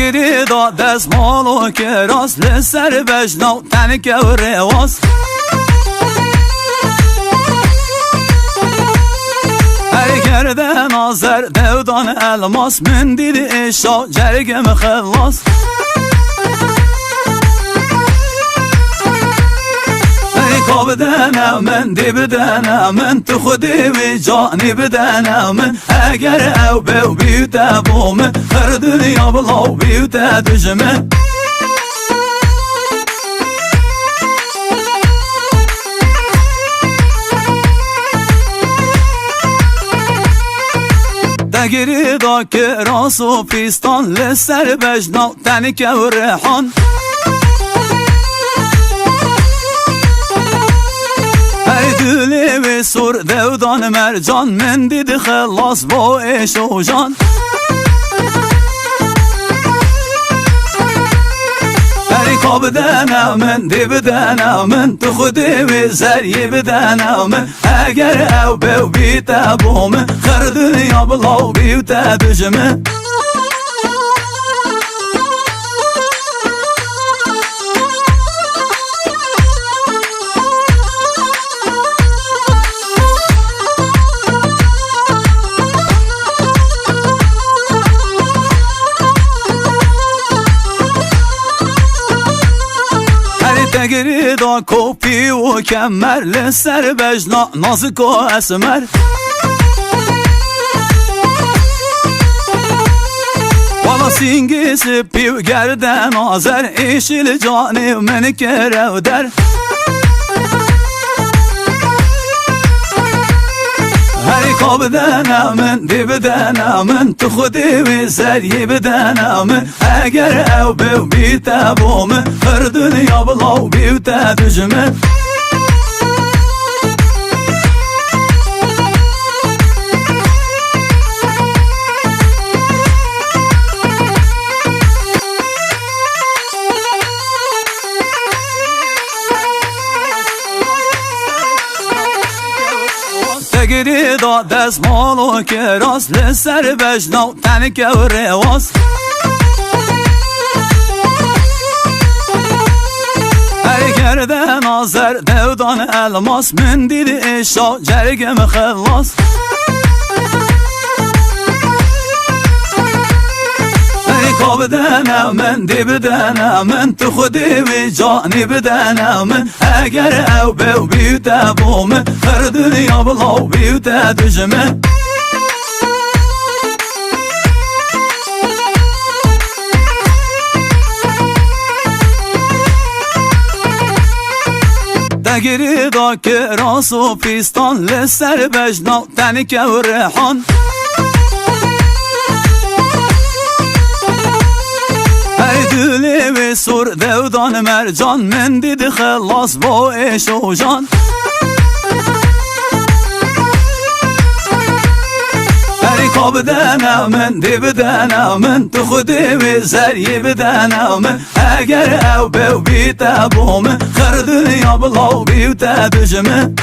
تگیری دا دست مالو که راست لسر بجنو تنکه و رواز گرده نظر دودان الماس من دید اشا جرگم خلاص ای کاب دنه من دی بدنه من تو خودی و جانی بدنه من اگر او بیو بیوته بومه هر دنیا بلاو بیوته دجمه تگیری دا که راس و پیستان لسر بجنا تنکه و ریحان ای دولی و سور دودان مرجان من دید خلاص با عشق و جان ای کاب دنه من دی بدنه من تو خودی و زری بدنه من اگر او بیو بیته بومه خر دنیا بلاو بیوته دجمه تگیری دا کوپی و کمر لسر بجنا نازک و اسمر والا سینگی سپی و گردن آزر ایشیل جانی من کره و در هری کاب دنه من دی بدنه من تو خودی و زری بدنه من اگر او بیو بیته بومه هر دنیا بلاو بیوته دجمه تگیری دا دست مالو که راست لسر بجنو تنکه و رواز ای گرده نظر دودان الماس من دید اشا جرگم خلاص ای کاب دنه من دی بدنه من تو خودی و جانی بدنه من اگر او بیو بیوته بومه هر دنیا بلاو بیوته دجمه تگیری دا که راس و پیستان لسر بجنا تنکه و ریحان ای دولی و سور دودان مرجان من دید خلاص با عشق و جان ای کاب دنه من دی بدنه من تو خودی و زری بدنه من اگر او بیو بیته بومه خر دنیا بلاو بیوته دجمه